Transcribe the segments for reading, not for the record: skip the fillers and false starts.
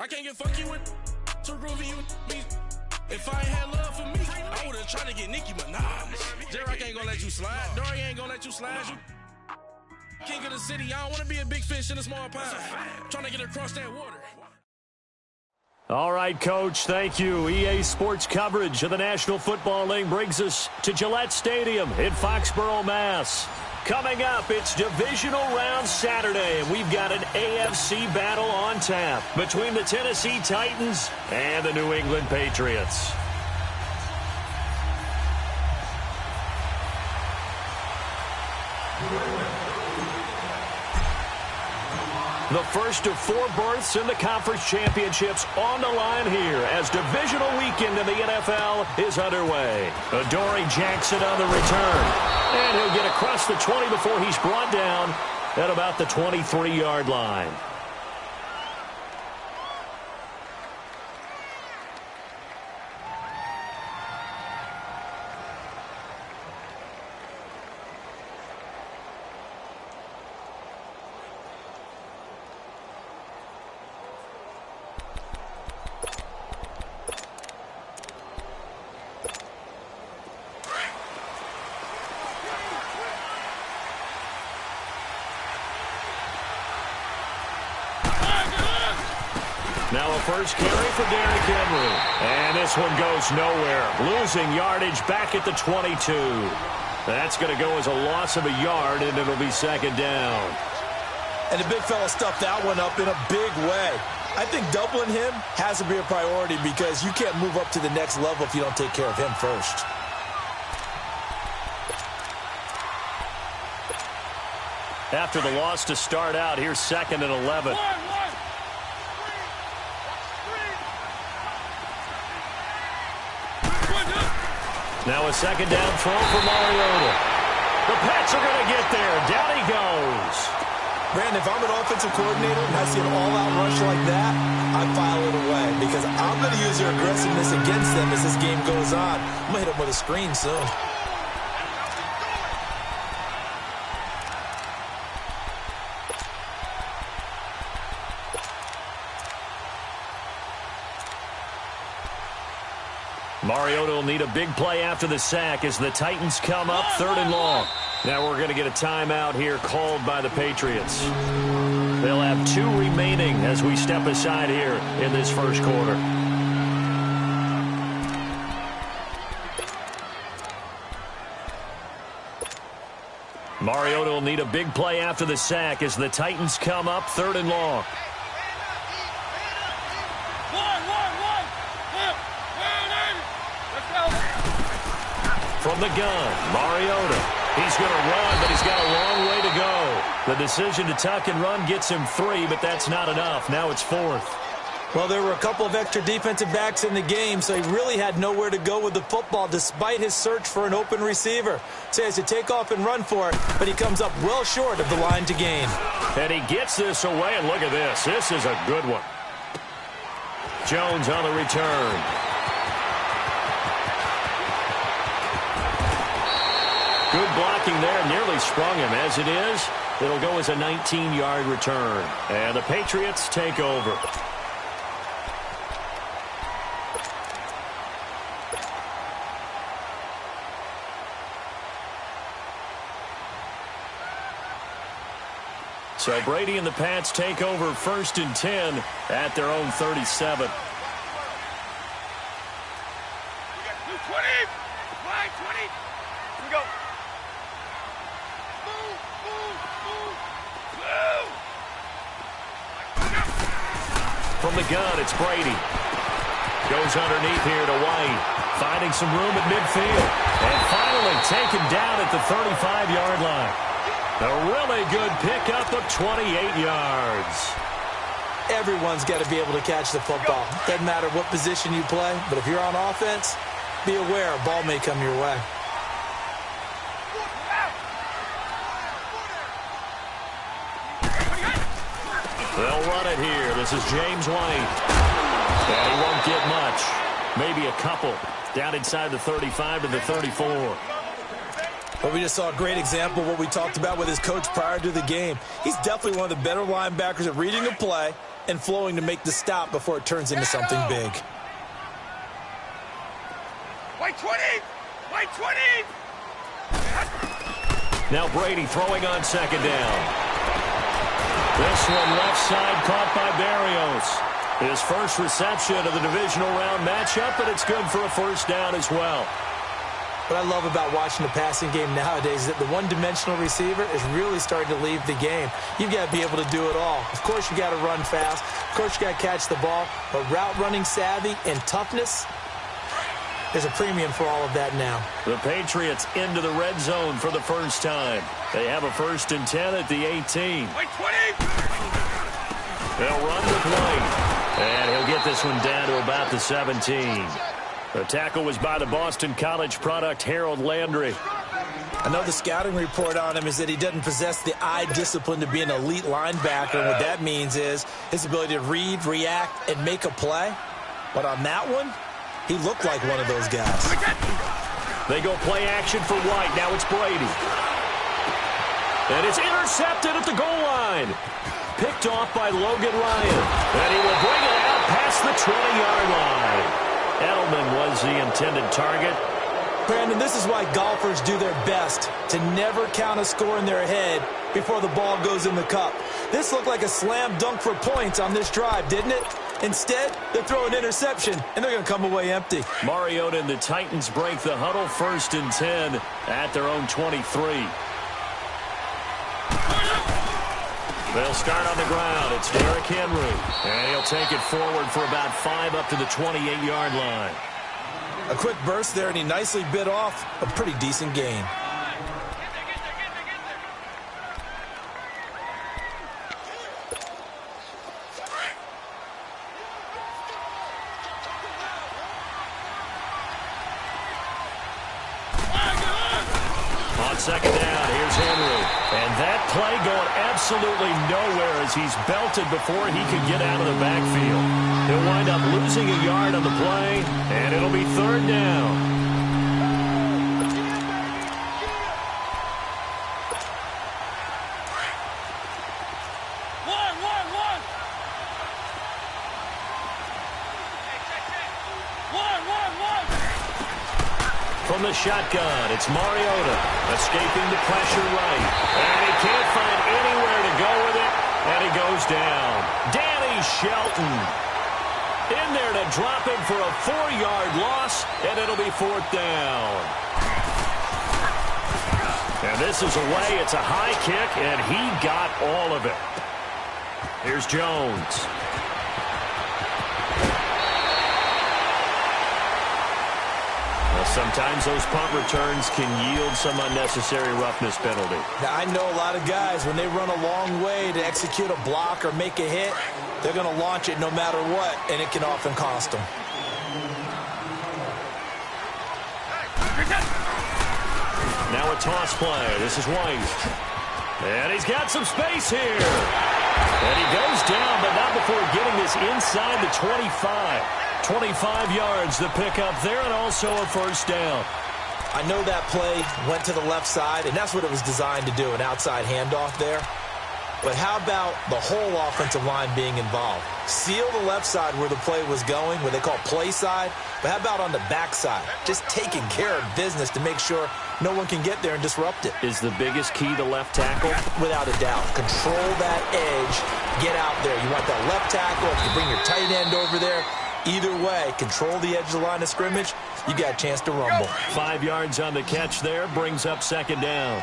I can't get fuck you with too groovy you me. If I ain't had love for me, I would've tried to get Nicki Minaj. J-Rock ain't gonna let you slide. Dory ain't gonna let you slide. You king of the city. I don't wanna be a big fish in a small pond. Trying to get across that water. All right, Coach, thank you. EA Sports coverage of the National Football League brings us to Gillette Stadium in Foxborough, Mass. Coming up, it's Divisional Round Saturday, and we've got an AFC battle on tap between the Tennessee Titans and the New England Patriots. The first of 4 berths in the conference championships on the line here as divisional weekend in the NFL is underway. Adoree Jackson on the return. And he'll get across the 20 before he's brought down at about the 23-yard line. Now a first carry for Derrick Henry. And this one goes nowhere. Losing yardage back at the 22. That's going to go as a loss of a yard, and it'll be second down. And the big fella stuffed that one up in a big way. I think doubling him has to be a priority because you can't move up to the next level if you don't take care of him first. After the loss to start out, here's 2nd and 11. Now a second down throw for Mariota. The Pats are going to get there. Down he goes. Brandon, if I'm an offensive coordinator and I see an all-out rush like that, I file it away because I'm going to use their aggressiveness against them as this game goes on. I'm going to hit them with a screen soon. Mariota will need a big play after the sack as the Titans come up 3rd and long. Now we're going to get a timeout here called by the Patriots. They'll have 2 remaining as we step aside here in this first quarter. Mariota will need a big play after the sack as the Titans come up 3rd and long. From the gun, Mariota. He's going to run, but he's got a long way to go. The decision to tuck and run gets him 3, but that's not enough. Now it's 4th. Well, there were a couple of extra defensive backs in the game, so he really had nowhere to go with the football despite his search for an open receiver. So he has to take off and run for it, but he comes up well short of the line to gain. And he gets this away, and look at this. This is a good one. Jones on the return. Good blocking there, nearly sprung him. As it is, it'll go as a 19-yard return. And the Patriots take over. So Brady and the Pats take over 1st and 10 at their own 37. From the gun, it's Brady. Goes underneath here to White. Finding some room at midfield. And finally taken down at the 35-yard line. A really good pickup of 28 yards. Everyone's got to be able to catch the football. Doesn't matter what position you play, but if you're on offense, be aware a ball may come your way. They'll run it here. This is James White. And he won't get much. Maybe a couple. Down inside the 35 to the 34. But we just saw a great example of what we talked about with his coach prior to the game. He's definitely one of the better linebackers at reading a play and flowing to make the stop before it turns into something big. White 20! White 20! Now Brady throwing on second down. This one left side caught by Berrios. His first reception of the divisional round matchup, and it's good for a first down as well. What I love about watching the passing game nowadays is that the one-dimensional receiver is really starting to leave the game. You've got to be able to do it all. Of course, you got to run fast. Of course, you got to catch the ball. But route running savvy and toughness, there's a premium for all of that now. The Patriots into the red zone for the first time. They have a 1st and 10 at the 18. White 20! They'll run with White. And he'll get this one down to about the 17. The tackle was by the Boston College product, Harold Landry. I know the scouting report on him is that he doesn't possess the eye discipline to be an elite linebacker. And what that means is his ability to read, react, and make a play. But on that one, he looked like one of those guys. They go play action for White. Now it's Brady. And it's intercepted at the goal line. Picked off by Logan Ryan. And he will bring it out past the 20-yard line. Edelman was the intended target. Brandon, this is why golfers do their best to never count a score in their head before the ball goes in the cup. This looked like a slam dunk for points on this drive, didn't it? Instead, they throw an interception, and they're going to come away empty. Mariota and the Titans break the huddle, 1st and 10 at their own 23. They'll start on the ground. It's Derrick Henry. And he'll take it forward for about 5 up to the 28-yard line. A quick burst there, and he nicely bit off a pretty decent gain. On second down, here's Henry. And that play going absolutely nowhere as he's belted before he can get out of the backfield. He'll wind up losing a yard on the play, and it'll be 3rd down. From the shotgun, it's Mariota escaping the pressure right. And he can't find anywhere to go with it, and he goes down. Danny Shelton in there to drop him for a 4-yard loss, and it'll be 4th down. And this is away. It's a high kick, and he got all of it. Here's Jones. Sometimes those punt returns can yield some unnecessary roughness penalty. Now, I know a lot of guys, when they run a long way to execute a block or make a hit, they're going to launch it no matter what, and it can often cost them. Now a toss play. This is White. And he's got some space here. And he goes down, but not before getting this inside the 25. 25 yards to pick up there, and also a 1st down. I know that play went to the left side, and that's what it was designed to do, an outside handoff there. But how about the whole offensive line being involved? Seal the left side where the play was going, what they call play side. But how about on the back side? Just taking care of business to make sure no one can get there and disrupt it. Is the biggest key to left tackle? Without a doubt. Control that edge. Get out there. You want that left tackle. If you bring your tight end over there, either way, control the edge of the line of scrimmage, you got a chance to rumble. 5 yards on the catch there, brings up 2nd down.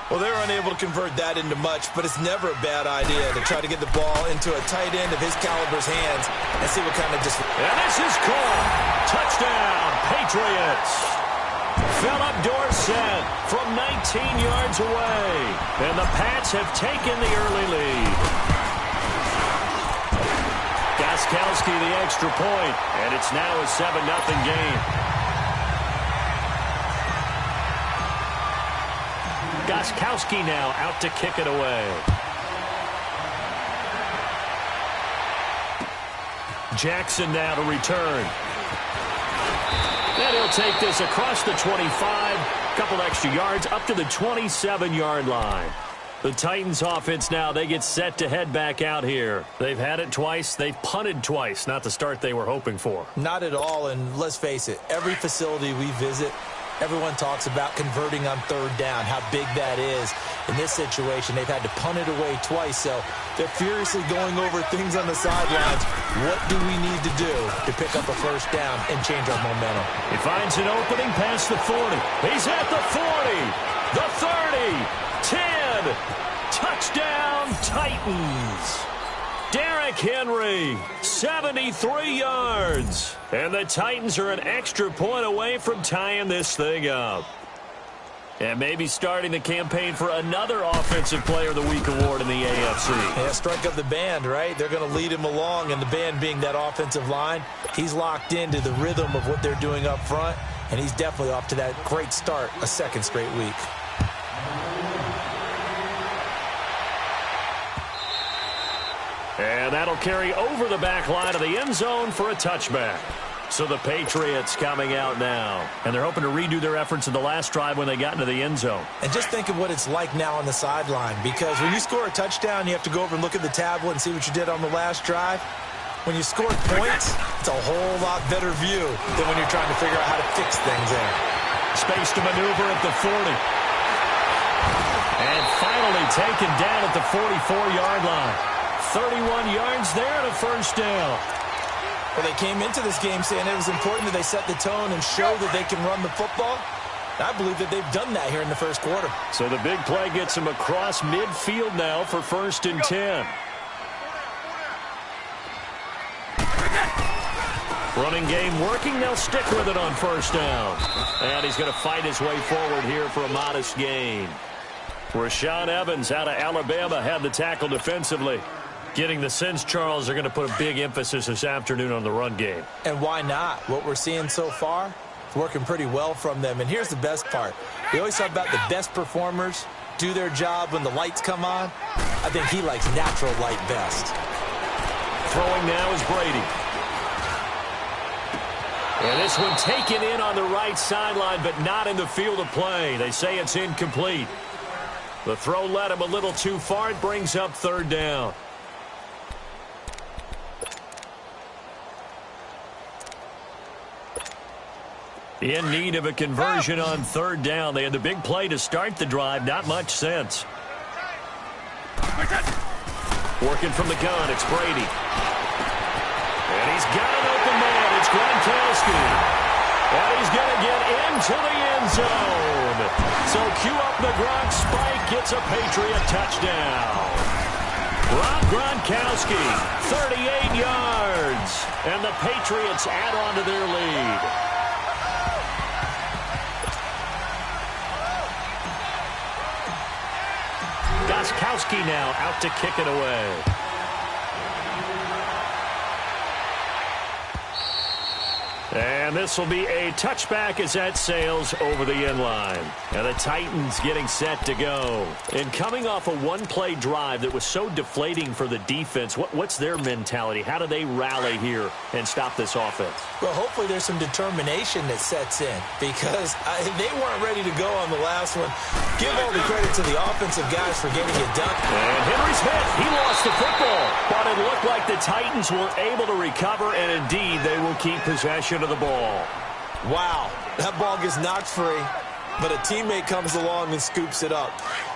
Well, they're unable to convert that into much, but it's never a bad idea to try to get the ball into a tight end of his caliber's hands and see what kind of And this is caught. Touchdown, Patriots. Philip Dorsett from 19 yards away. And the Pats have taken the early lead. Gostkowski the extra point, and it's now a 7-0 game. Gostkowski now out to kick it away. Jackson now to return. And he'll take this across the 25. Couple extra yards up to the 27-yard line. The Titans offense now, they get set to head back out here. They've had it twice. They've punted twice. Not the start they were hoping for. Not at all, and let's face it, every facility we visit, everyone talks about converting on third down, how big that is. In this situation, they've had to punt it away twice, so they're furiously going over things on the sidelines. What do we need to do to pick up a first down and change our momentum? He finds an opening past the 40. He's at the 40, the 30, 10, touchdown Titans. Derrick Henry, 73 yards. And the Titans are an extra point away from tying this thing up. And maybe starting the campaign for another Offensive Player of the Week award in the AFC. Yeah, strike up the band, right? They're going to lead him along, and the band being that offensive line, he's locked into the rhythm of what they're doing up front, and he's definitely off to that great start, a second straight week. And that'll carry over the back line of the end zone for a touchback. So the Patriots coming out now. And they're hoping to redo their efforts in the last drive when they got into the end zone. And just think of what it's like now on the sideline. Because when you score a touchdown, you have to go over and look at the tablet and see what you did on the last drive. When you score points, it's a whole lot better view than when you're trying to figure out how to fix things there. Space to maneuver at the 40. And finally taken down at the 44-yard line. 31 yards there and a first down. Well, they came into this game saying it was important that they set the tone and show that they can run the football. I believe that they've done that here in the first quarter. So the big play gets them across midfield now for 1st and 10. Running game working. They'll stick with it on first down. And he's going to fight his way forward here for a modest gain. Rashaan Evans out of Alabama had the tackle defensively. Getting the sense, Charles, they're going to put a big emphasis this afternoon on the run game. And why not? What we're seeing so far is working pretty well from them. And here's the best part. We always talk about the best performers do their job when the lights come on. I think he likes natural light best. Throwing now is Brady. And this one taken in on the right sideline, but not in the field of play. They say it's incomplete. The throw led him a little too far. It brings up 3rd down. In need of a conversion on 3rd down. They had the big play to start the drive. Not much sense. Working from the gun, it's Brady. And he's got an open man. It's Gronkowski. And he's going to get into the end zone. So cue up the Gronk spike. Gets a Patriot touchdown. Rob Gronkowski, 38 yards. And the Patriots add on to their lead. Gronkowski now out to kick it away. And this will be a touchback as that sails over the end line. And the Titans getting set to go. And coming off a one-play drive that was so deflating for the defense, what's their mentality? How do they rally here and stop this offense? Well, hopefully there's some determination that sets in because they weren't ready to go on the last one. Give all the credit to the offensive guys for getting it done. And Henry's hit. He lost the football. But it looked like the Titans were able to recover, and indeed they will keep possession of the ball. Wow, that ball gets knocked free, but a teammate comes along and scoops it up.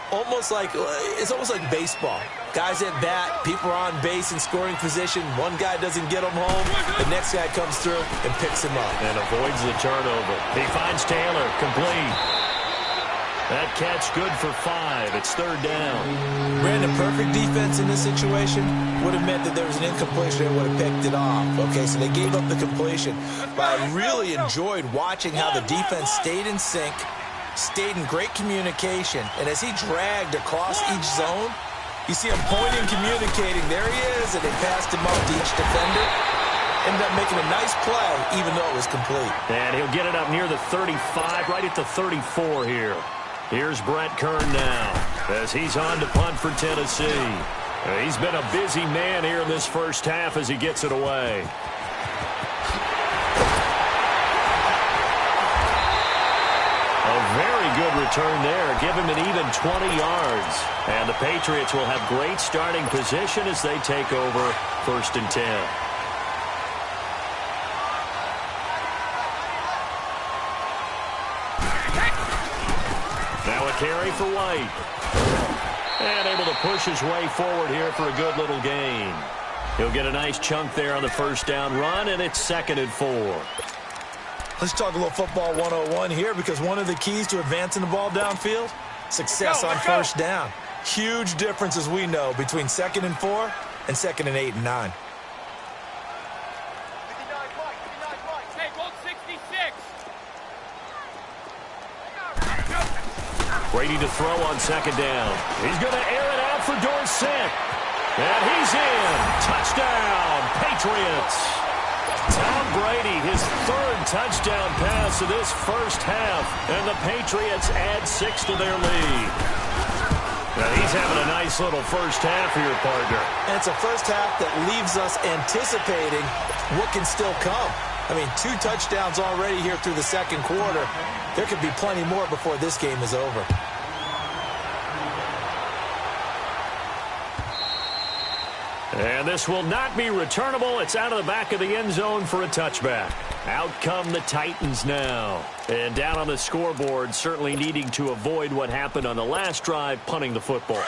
It's almost like baseball. Guys at bat, people are on base in scoring position. One guy doesn't get him home. The next guy comes through and picks him up. And avoids the turnover. He finds Taylor, complete. That catch good for 5. It's 3rd down. Brandon, perfect defense in this situation would have meant that there was an incompletion and would have picked it off. Okay, so they gave up the completion. But I really enjoyed watching how the defense stayed in sync, stayed in great communication, and as he dragged across each zone, you see him pointing, communicating. There he is, and they passed him off to each defender. Ended up making a nice play, even though it was complete. And he'll get it up near the 35, right at the 34 here. Here's Brett Kern now as he's on to punt for Tennessee. He's been a busy man here in this first half as he gets it away. A very good return there. Give him an even 20 yards. And the Patriots will have great starting position as they take over 1st and 10. Now a carry for White. And able to push his way forward here for a good little gain. He'll get a nice chunk there on the first down run, and it's 2nd and 4. Let's talk a little football 101 here, because one of the keys to advancing the ball downfield, success on first down. Huge difference, as we know, between 2nd and 4 and 2nd and 8 and 9. Brady to throw on 2nd down. He's going to air it out for Dorsett. And he's in. Touchdown, Patriots. Tom Brady, his 3rd touchdown pass of this first half. And the Patriots add 6 to their lead. Now he's having a nice little first half here, partner. And it's a first half that leaves us anticipating what can still come. I mean, 2 touchdowns already here through the 2nd quarter. There could be plenty more before this game is over. And this will not be returnable. It's out of the back of the end zone for a touchback. Out come the Titans now. And down on the scoreboard, certainly needing to avoid what happened on the last drive, punting the football.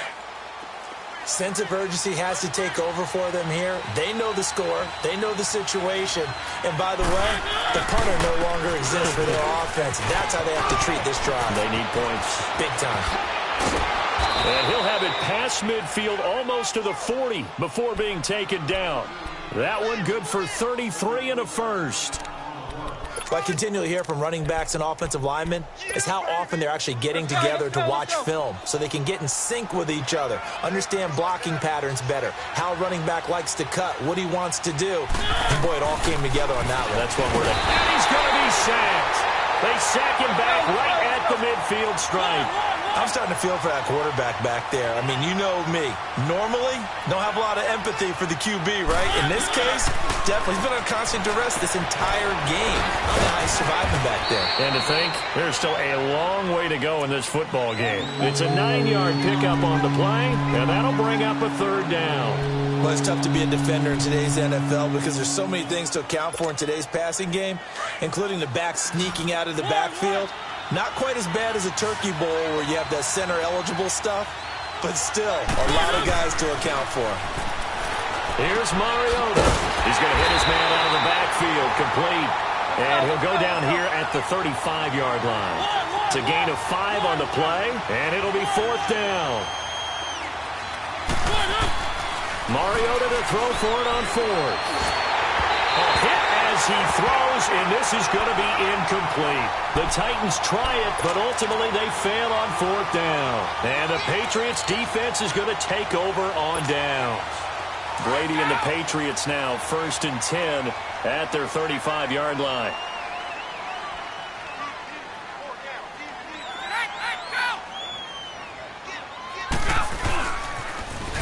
Sense of urgency has to take over for them here. They know the score. They know the situation. And by the way, the punter no longer exists for their offense. That's how they have to treat this drive. They need points. Big time. And he'll have it past midfield almost to the 40 before being taken down. That one good for 33 and a first. What I continually hear from running backs and offensive linemen is how often they're actually getting together to watch film so they can get in sync with each other, understand blocking patterns better, how a running back likes to cut, what he wants to do. And boy, it all came together on that one. That's one word. And he's going to be sacked. They sack him back right at the midfield stripe. I'm starting to feel for that quarterback back there. I mean, you know me. Normally, don't have a lot of empathy for the QB, right? In this case, definitely. He's been on constant duress this entire game. I don't know how he's surviving back there. And to think, there's still a long way to go in this football game. It's a 9-yard pickup on the play, and that'll bring up a 3rd down. Well, it's tough to be a defender in today's NFL because there's so many things to account for in today's passing game, including the back sneaking out of the backfield. Not quite as bad as a turkey bowl where you have that center-eligible stuff, but still a lot of guys to account for. Here's Mariota. He's going to hit his man out of the backfield, complete. And he'll go down here at the 35-yard line. It's a gain of 5 on the play, and it'll be 4th down. Mariota to throw for it on 4th. A hit as he throws, and this is going to be incomplete. The Titans try it, but ultimately they fail on 4th down. And the Patriots defense is going to take over on downs. Brady and the Patriots now 1st and 10 at their 35-yard line.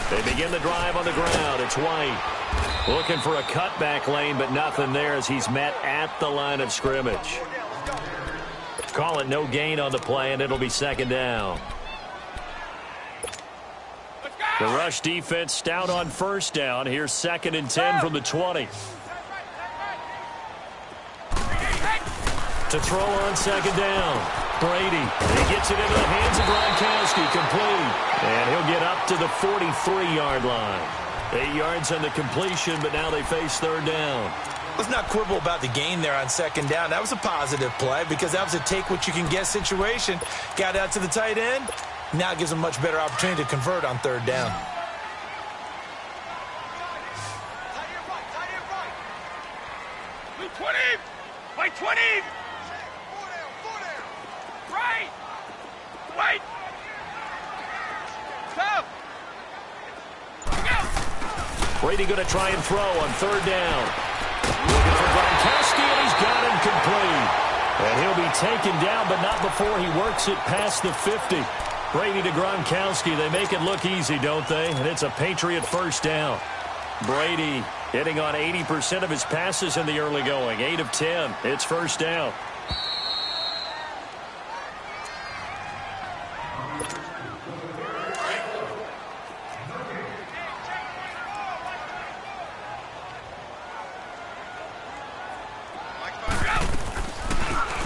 They begin the drive on the ground. It's White. Looking for a cutback lane, but nothing there as he's met at the line of scrimmage. Call it no gain on the play, and it'll be 2nd down. The rush defense stout on 1st down. Here's 2nd and 10 from the 20. To throw on 2nd down. Brady. He gets it into the hands of Gronkowski, complete. And he'll get up to the 43-yard line. 8 yards on the completion, but now they face 3rd down. Let's not quibble about the gain there on 2nd down. That was a positive play because that was a take-what-you-can-get situation. Got out to the tight end. Now it gives them a much better opportunity to convert on 3rd down. Blue 20! White 20! Right! White! Come! Brady going to try and throw on 3rd down. Looking for Gronkowski, and he's got him complete. And he'll be taken down, but not before he works it past the 50. Brady to Gronkowski. They make it look easy, don't they? And it's a Patriot 1st down. Brady hitting on 80% of his passes in the early going. 8 of 10. It's 1st down.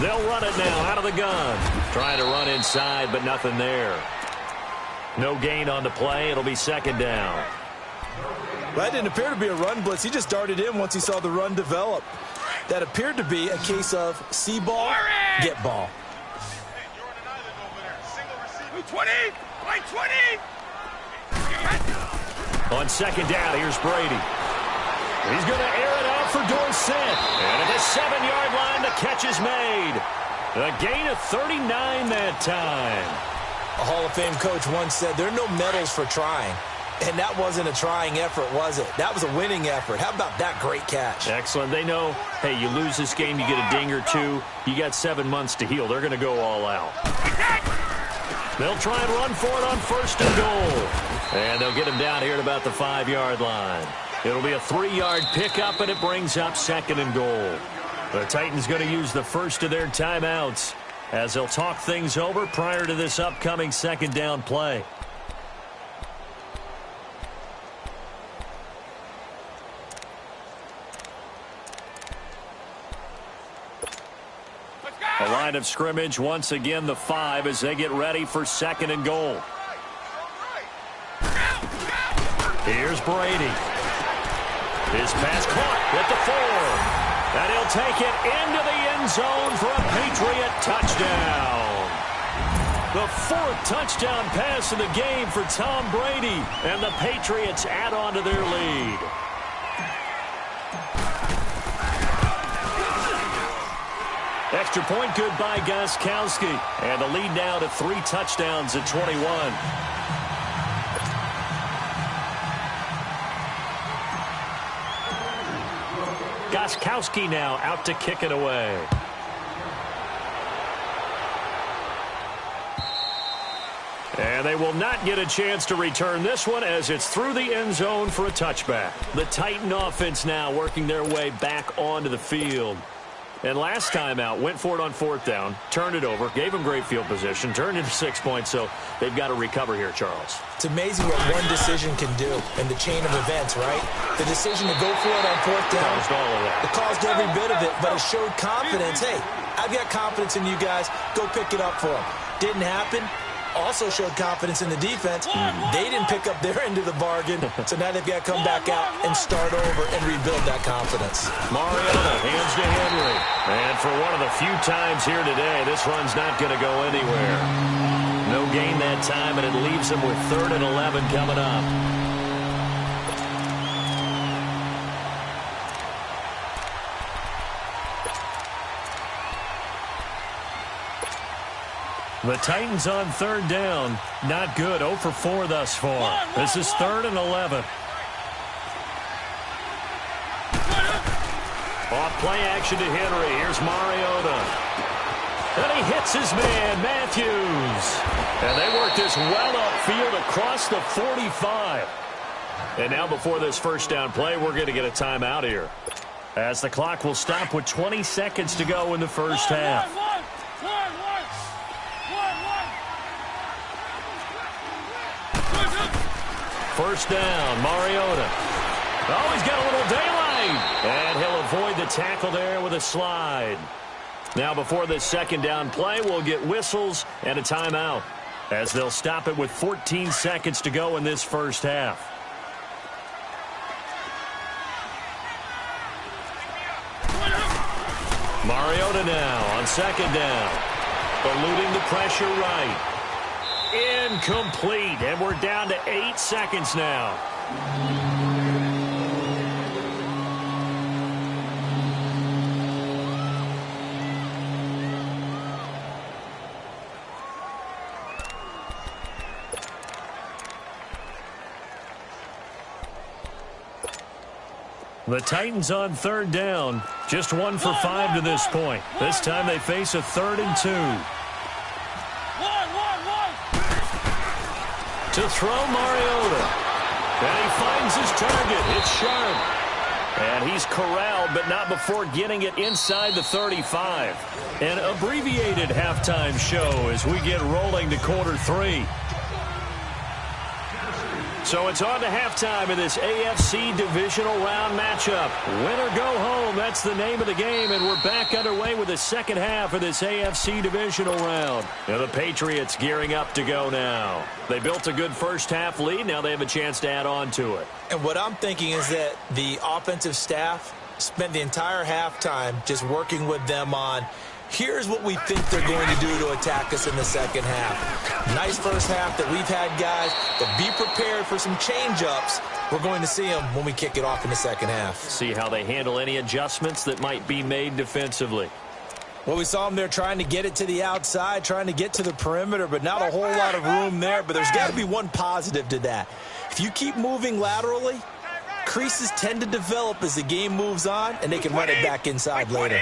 They'll run it now out of the gun. Trying to run inside, but nothing there. No gain on the play. It'll be second down. That didn't appear to be a run blitz. He just darted in once he saw the run develop. That appeared to be a case of see ball, get ball. 20! Line 20! On second down, here's Brady. He's going to air it out for Dorsett. And at the 7-yard line, the catch is made. A gain of 39 that time. A Hall of Fame coach once said there are no medals for trying. And that wasn't a trying effort, was it? That was a winning effort. How about that great catch? Excellent. They know, hey, you lose this game, you get a ding or two. You got 7 months to heal. They're going to go all out. They'll try and run for it on first and goal. And they'll get him down here at about the 5-yard line. It'll be a 3-yard pickup, and it brings up second and goal. The Titans going to use the first of their timeouts as they'll talk things over prior to this upcoming second down play. A line of scrimmage, once again the 5 as they get ready for second and goal. Here's Brady. His pass caught at the 4. And he'll take it into the end zone for a Patriot touchdown. The 4th touchdown pass of the game for Tom Brady. And the Patriots add on to their lead. Extra point good by Gostkowski. And the lead now to 3 touchdowns at 21. Gostkowski now out to kick it away. And they will not get a chance to return this one as it's through the end zone for a touchback. The Titan offense now working their way back onto the field. And last time out, went for it on 4th down, turned it over, gave them great field position, turned it to 6 points, so they've got to recover here, Charles. It's amazing what one decision can do in the chain of events, right? The decision to go for it on 4th down. Caused all of that. It caused every bit of it, but it showed confidence. Hey, I've got confidence in you guys. Go pick it up for them. Didn't happen. Also showed confidence in the defense. They didn't pick up their end of the bargain, so now they've got to come back out and start over and rebuild that confidence. Mariota hands to Henry. And for one of the few times here today, this run's not going to go anywhere. No gain that time, and it leaves them with 3rd and 11 coming up. The Titans on 3rd down. Not good. 0 for 4 thus far. This is 3rd and 11. Off play action to Henry. Here's Mariota. And he hits his man, Matthews. And they work this well upfield across the 45. And now before this first down play, we're going to get a timeout here, as the clock will stop with 20 seconds to go in the first half. First down, Mariota. Oh, he's got a little daylight. And he'll avoid the tackle there with a slide. Now before this second down play, we'll get whistles and a timeout, as they'll stop it with 14 seconds to go in this first half. Mariota now on second down. Eluding the pressure right. Incomplete, and we're down to 8 seconds now. The Titans on 3rd down, just 1 for 5 to this point. This time they face a 3rd and 2. To throw Mariota. And he finds his target. It's sharp. And he's corralled, but not before getting it inside the 35. An abbreviated halftime show as we get rolling to quarter 3. So it's on to halftime in this AFC divisional round matchup. Win or go home, that's the name of the game, and we're back underway with the second half of this AFC divisional round. Now the Patriots gearing up to go now. They built a good first half lead. Now they have a chance to add on to it. And what I'm thinking is that the offensive staff spent the entire halftime just working with them on, here's what we think they're going to do to attack us in the second half. Nice first half that we've had, guys, but be prepared for some change-ups. We're going to see them when we kick it off in the second half. See how they handle any adjustments that might be made defensively. Well, we saw them there trying to get it to the outside, trying to get to the perimeter, but not a whole lot of room there. But there's got to be one positive to that. If you keep moving laterally, creases tend to develop as the game moves on, and they can run it back inside later.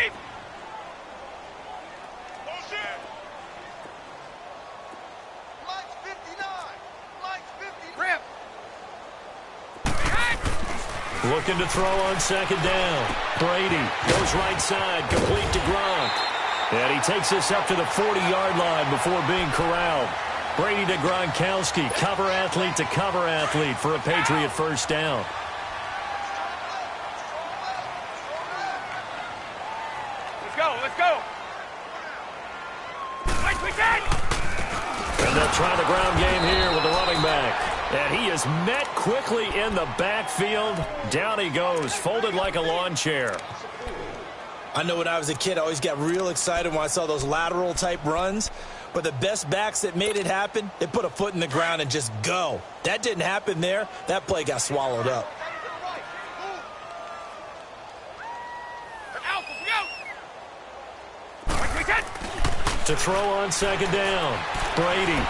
Looking to throw on second down. Brady goes right side, complete to Gronk. And he takes this up to the 40-yard line before being corralled. Brady to Gronkowski, cover athlete to cover athlete for a Patriot first down. Let's go, let's go. And they'll try the ground game here with the running back. And he is met quickly in the backfield. Down he goes, folded like a lawn chair. I know when I was a kid, I always got real excited when I saw those lateral-type runs. But the best backs that made it happen, they put a foot in the ground and just go. That didn't happen there. That play got swallowed up. To throw on second down, Brady.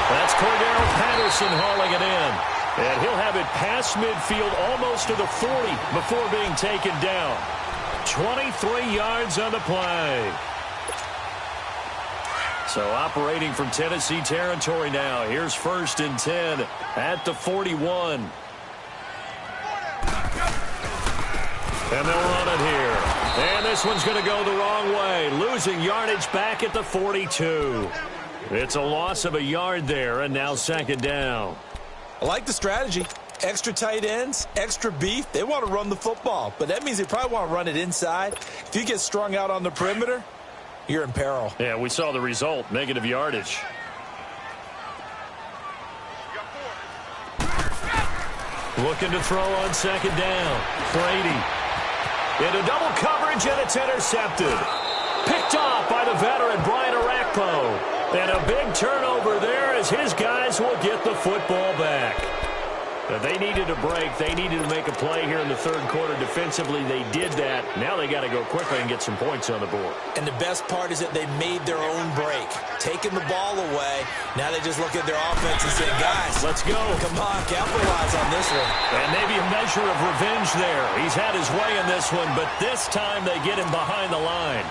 That's Cordero Patterson hauling it in. And he'll have it past midfield almost to the 40 before being taken down. 23 yards on the play. So operating from Tennessee territory now. Here's 1st and 10 at the 41. And they'll run it here. And this one's going to go the wrong way. Losing yardage back at the 42. It's a loss of a yard there, and now second down. I like the strategy. Extra tight ends, extra beef. They want to run the football, but that means they probably want to run it inside. If you get strung out on the perimeter, you're in peril. Yeah, we saw the result, negative yardage. Looking to throw on second down. Brady. Into double coverage, and it's intercepted. Picked off by the veteran Brian Orakpo. And a big turnover there as his guys will get the football back. They needed a break. They needed to make a play here in the third quarter. Defensively, they did that. Now they got to go quickly and get some points on the board. And the best part is that they made their own break. Taking the ball away. Now they just look at their offense and say, guys, let's go. Come on, capitalize on this one. And maybe a measure of revenge there. He's had his way in this one, but this time they get him behind the line.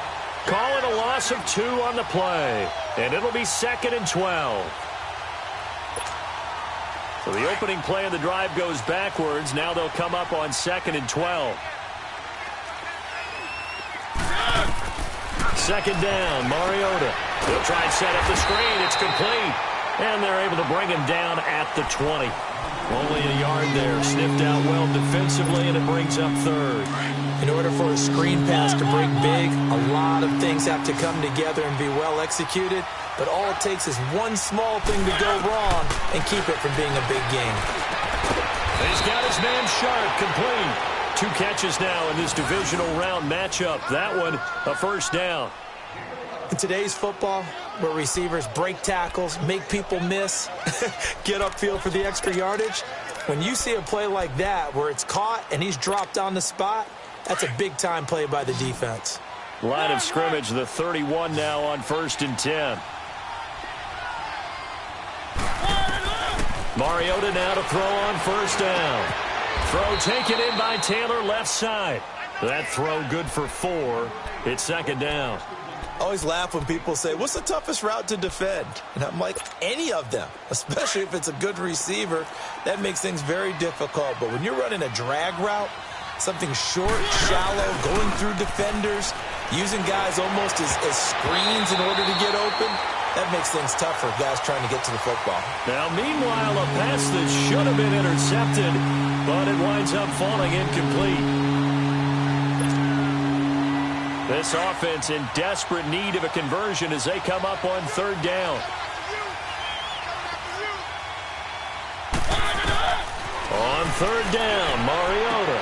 Call it a loss of 2 on the play. And it'll be 2nd and 12. So the opening play of the drive goes backwards. Now they'll come up on 2nd and 12. Second down, Mariota. He'll try and set up the screen. It's complete. And they're able to bring him down at the 20. Only a yard there. Sniffed out well defensively, and it brings up 3rd. In order for a screen pass to break big, a lot of things have to come together and be well executed. But all it takes is one small thing to go wrong and keep it from being a big game. He's got his man sharp, complete. 2 catches now in this divisional round matchup. That one, a first down. In today's football, where receivers break tackles, make people miss, get upfield for the extra yardage, when you see a play like that where it's caught and he's dropped on the spot, that's a big-time play by the defense. Line of scrimmage, the 31 now on 1st and 10. Mariota now to throw on 1st down. Throw taken in by Taylor left side. That throw good for 4. It's 2nd down. I always laugh when people say, what's the toughest route to defend? And I'm like, any of them, especially if it's a good receiver. That makes things very difficult. But when you're running a drag route, something short, shallow, going through defenders, using guys almost as screens in order to get open, That makes things tough for guys trying to get to the football. Now, meanwhile, a pass that should have been intercepted, but it winds up falling incomplete. This offense in desperate need of a conversion as they come up on third down. On third down, Mariota.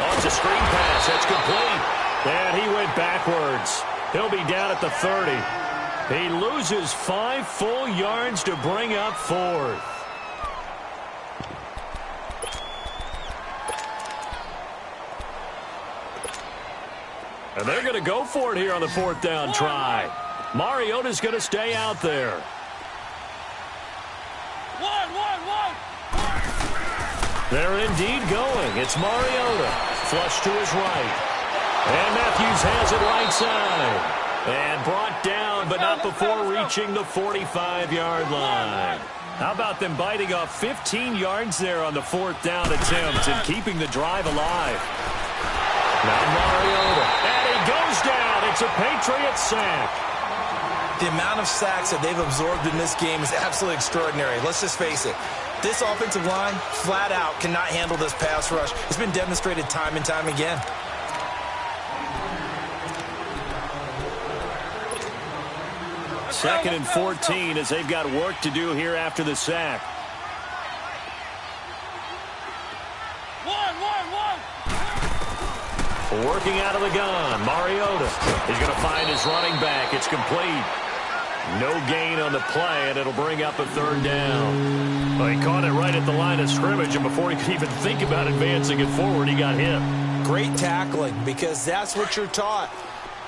Oh, it's a screen pass. That's complete. And he went backwards. He'll be down at the 30. He loses 5 full yards to bring up fourth. And they're going to go for it here on the fourth down try. Mariota's going to stay out there. They're indeed going. It's Mariota. Flush to his right. And Matthews has it right side. And brought down, but not before reaching the 45-yard line. How about them biting off 15 yards there on the fourth down attempt and keeping the drive alive? Now Mariota. And he goes down. It's a Patriots sack. The amount of sacks that they've absorbed in this game is absolutely extraordinary. Let's just face it. This offensive line, flat out, cannot handle this pass rush. It's been demonstrated time and time again. Second and 14 as they've got work to do here after the sack. Working out of the gun, Mariota. He's going to find his running back. It's complete. No gain on the play, and it'll bring up a third down. Well, he caught it right at the line of scrimmage, and before he could even think about advancing it forward, he got hit. Great tackling, because that's what you're taught.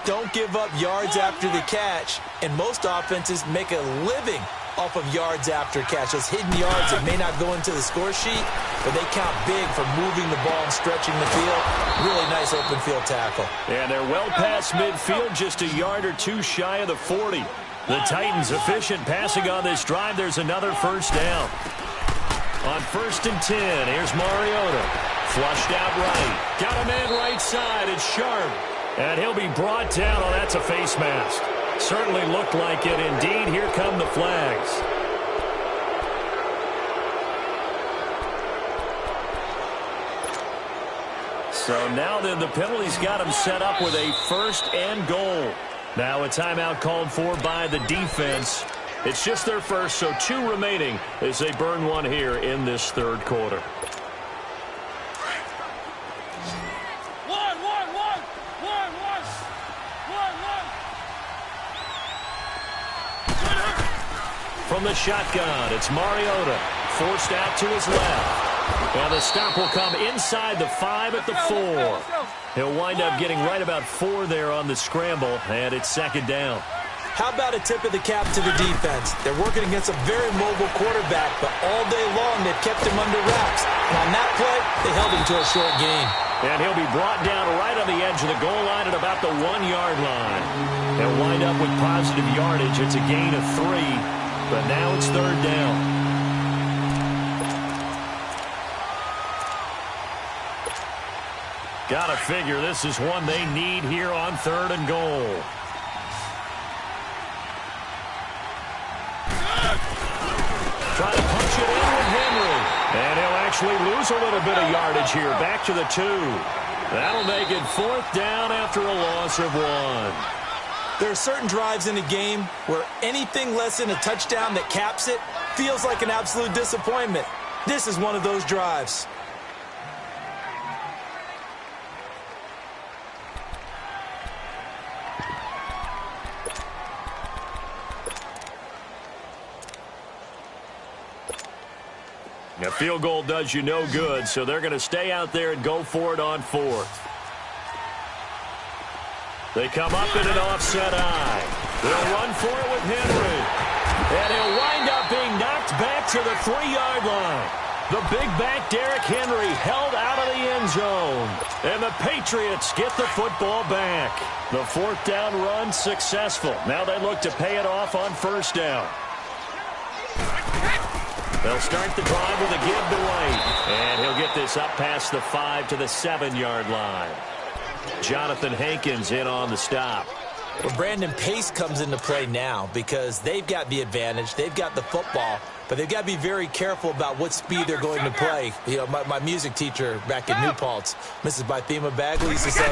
Don't give up yards after the catch, and most offenses make a living off of yards after catch. Those hidden yards that may not go into the score sheet, but they count big for moving the ball and stretching the field. Really nice open field tackle. And they're well past midfield, just a yard or two shy of the 40. The Titans efficient passing on this drive. There's another first down. On 1st and 10, here's Mariota. Flushed out right. Got a man right side. It's Sharp. And he'll be brought down. Oh, that's a face mask. Certainly looked like it. Indeed, here come the flags. So now then the penalty's got him set up with a 1st and goal. Now a timeout called for by the defense. It's just their first, so 2 remaining as they burn one here in this third quarter. From the shotgun, it's Mariota. Forced out to his left. And the stop will come inside the 5 at the 4. He'll wind up getting right about 4 there on the scramble, and it's 2nd down. How about a tip of the cap to the defense? They're working against a very mobile quarterback, but all day long they've kept him under wraps. And on that play, they held him to a short gain. And he'll be brought down right on the edge of the goal line at about the 1-yard line. They'll wind up with positive yardage. It's a gain of 3, but now it's 3rd down. Gotta figure this is one they need here on 3rd and goal. Trying to punch it in with Henry. And he'll actually lose a little bit of yardage here. Back to the 2. That'll make it 4th down after a loss of 1. There are certain drives in a game where anything less than a touchdown that caps it feels like an absolute disappointment. This is one of those drives. A field goal does you no good, so they're going to stay out there and go for it on 4th. They come up in an offset eye. They'll run for it with Henry. And he'll wind up being knocked back to the 3-yard line. The big back Derrick Henry held out of the end zone. And the Patriots get the football back. The 4th down run successful. Now they look to pay it off on 1st down. They'll start the drive with a give to White. And he'll get this up past the 5 to the 7-yard line. Jonathan Hankins in on the stop. Well, Brandon, pace comes into play now because they've got the advantage. They've got the football, but they've got to be very careful about what speed they're going to play. You know, my music teacher back in New Paltz, Mrs. Bythema Bagley, used to say,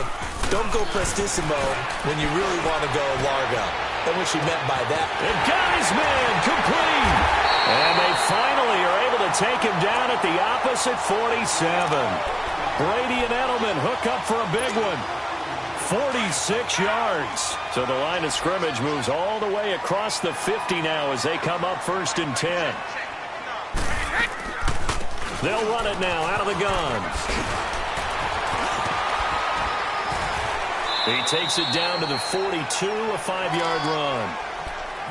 don't go prestissimo when you really want to go largo. That's what she meant by that. And got his man complete. And they finally are able to take him down at the opposite 47. Brady and Edelman hook up for a big one. 46 yards. So the line of scrimmage moves all the way across the 50 now as they come up 1st and 10. They'll run it now out of the gun. He takes it down to the 42, a 5-yard run.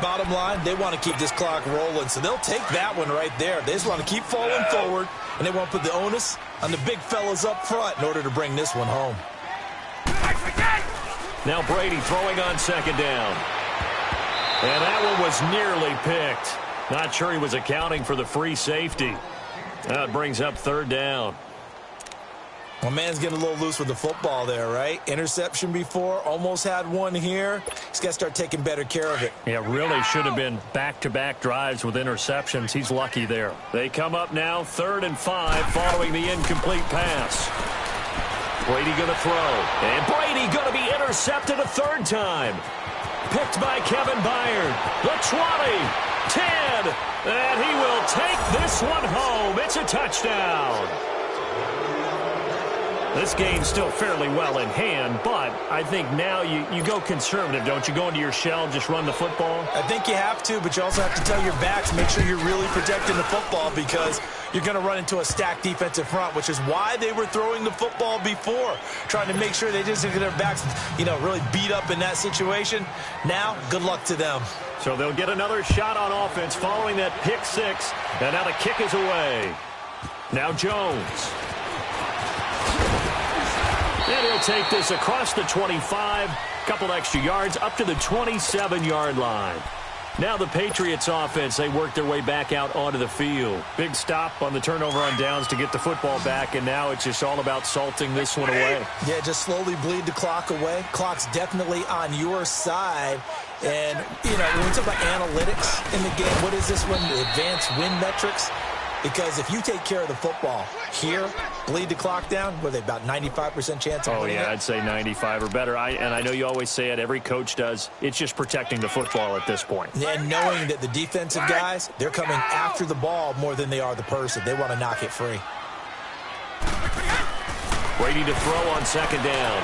Bottom line, they want to keep this clock rolling, so they'll take that one right there. They just want to keep falling forward, and they want to put the onus on the big fellas up front in order to bring this one home. Now Brady throwing on 2nd down. And that one was nearly picked. Not sure he was accounting for the free safety. That brings up 3rd down. Well, man's getting a little loose with the football there, right? Interception before, almost had one here. He's got to start taking better care of it. Yeah, really should have been back-to-back drives with interceptions. He's lucky there. They come up now 3rd and 5 following the incomplete pass. Brady going to throw. And Brady going to be intercepted a 3rd time. Picked by Kevin Byard. The 20, 10, and he will take this one home. It's a touchdown. This game's still fairly well in hand, but I think now you go conservative, don't you? Go into your shell, just run the football? I think you have to, but you also have to tell your backs, make sure you're really protecting the football because you're going to run into a stacked defensive front, which is why they were throwing the football before, trying to make sure they just get their backs, really beat up in that situation. Now, good luck to them. So they'll get another shot on offense following that pick 6, and now the kick is away. Now Jones. And he'll take this across the 25, couple extra yards, up to the 27-yard line. Now the Patriots offense, they work their way back out onto the field. Big stop on the turnover on downs to get the football back, and now it's just all about salting this one away. Yeah, just slowly bleed the clock away. Clock's definitely on your side. And, when we talk about analytics in the game, what is this one? The advanced win metrics? Because if you take care of the football here, bleed the clock down, what are they, about 95% chance of winning it? I'd say 95 or better. And I know you always say it, every coach does. It's just protecting the football at this point. And knowing that the defensive guys, they're coming after the ball more than they are the person. They want to knock it free. Brady to throw on 2nd down.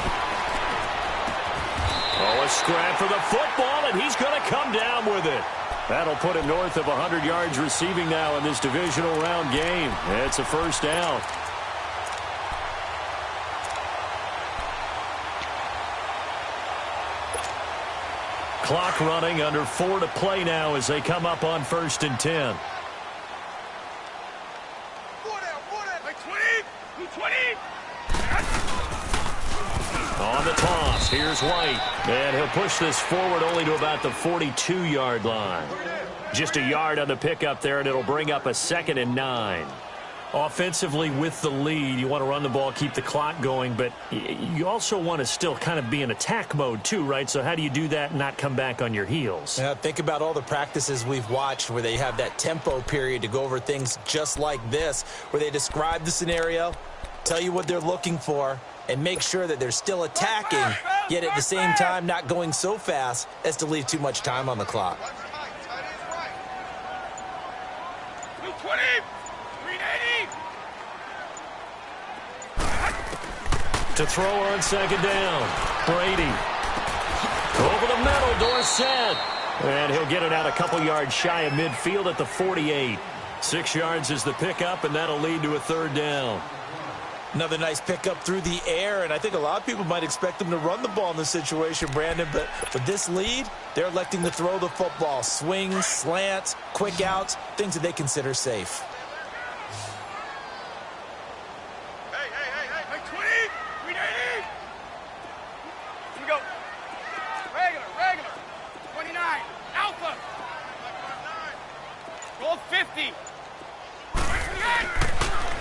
A scrap for the football, and he's going to come down with it. That'll put him north of 100 yards receiving now in this divisional round game. It's a 1st down. Clock running, under 4 to play now as they come up on 1st and 10. On the toss, here's White. And he'll push this forward only to about the 42-yard line. Just a yard on the pickup there, and it'll bring up a 2nd and 9. Offensively with the lead, you want to run the ball, keep the clock going, but you also want to still kind of be in attack mode too, right? So how do you do that and not come back on your heels? Yeah, think about all the practices we've watched where they have that tempo period to go over things just like this, where they describe the scenario, tell you what they're looking for, and make sure that they're still attacking, yet at the same time not going so fast as to leave too much time on the clock. To throw on 2nd down, Brady. Over the middle, Dorsett. And he'll get it out a couple yards shy of midfield at the 48. 6 yards is the pickup, and that'll lead to a 3rd down. Another nice pickup through the air, and I think a lot of people might expect them to run the ball in this situation, Brandon, but with this lead, they're electing to throw the football. Swings, slants, quick outs, things that they consider safe.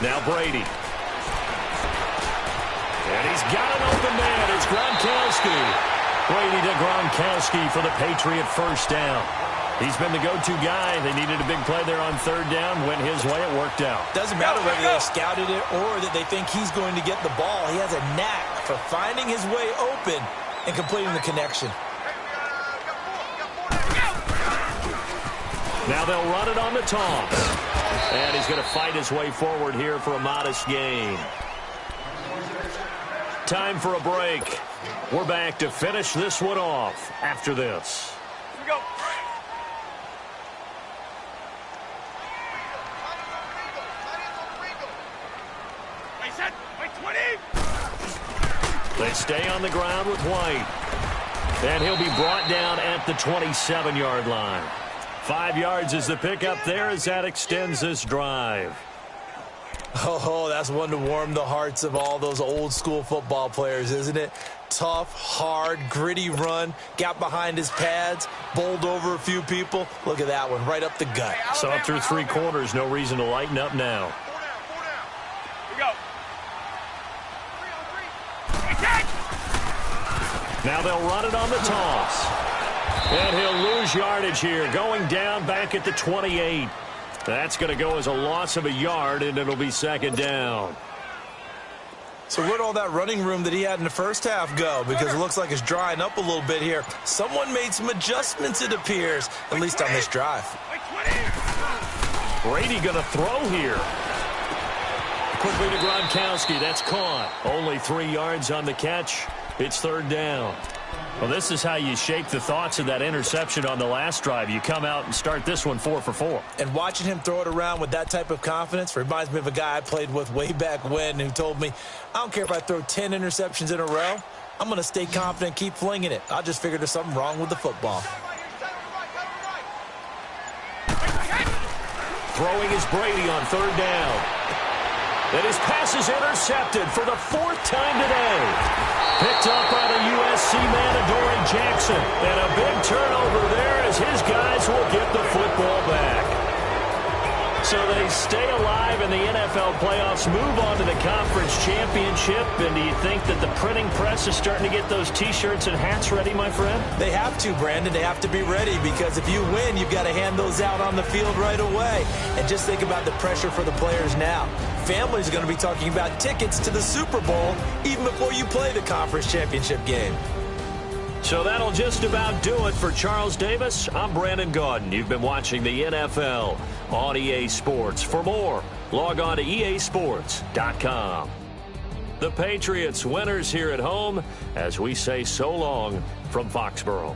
Now Brady. And he's got an open man. It's Gronkowski. Brady to Gronkowski for the Patriot first down. He's been the go-to guy. They needed a big play there on third down. Went his way. It worked out. Doesn't matter whether they scouted it or that they think he's going to get the ball. He has a knack for finding his way open and completing the connection. Now they'll run it on the toss. And he's going to fight his way forward here for a modest gain. Time for a break. We're back to finish this one off after this. Here we go. Wait, set. Wait, 20. They stay on the ground with White. And he'll be brought down at the 27-yard line. 5 yards is the pickup there as that extends this drive. Oh, that's one to warm the hearts of all those old-school football players, isn't it? Tough, hard, gritty run, got behind his pads, bowled over a few people. Look at that one, right up the gut. So up through three quarters, no reason to lighten up now. Here we go. Now they'll run it on the toss. And he'll lose yardage here, going down back at the 28. That's going to go as a loss of a yard, and it'll be second down. So where'd all that running room that he had in the first half go? Because it looks like it's drying up a little bit here. Someone made some adjustments, it appears, at least on this drive. Brady going to throw here. Quickly to Gronkowski. That's caught. Only 3 yards on the catch. It's third down. Well, this is how you shake the thoughts of that interception on the last drive. You come out and start this one 4 for 4. And watching him throw it around with that type of confidence reminds me of a guy I played with way back when who told me, I don't care if I throw 10 interceptions in a row. I'm going to stay confident, keep flinging it. I just figured there's something wrong with the football. Throwing is Brady on third down. And his pass is intercepted for the 4th time today. Picked up by the USC man, Adoree Jackson. And a big turnover there as his guys will get the football back. So they stay alive in the NFL playoffs, move on to the conference championship. And do you think that the printing press is starting to get those T-shirts and hats ready, my friend? They have to, Brandon. They have to be ready because if you win, you've got to hand those out on the field right away. And just think about the pressure for the players now. Families are going to be talking about tickets to the Super Bowl even before you play the conference championship game. So that'll just about do it for Charles Davis. I'm Brandon Gaudin. You've been watching the NFL on EA Sports. For more, log on to easports.com. The Patriots winners here at home as we say so long from Foxborough.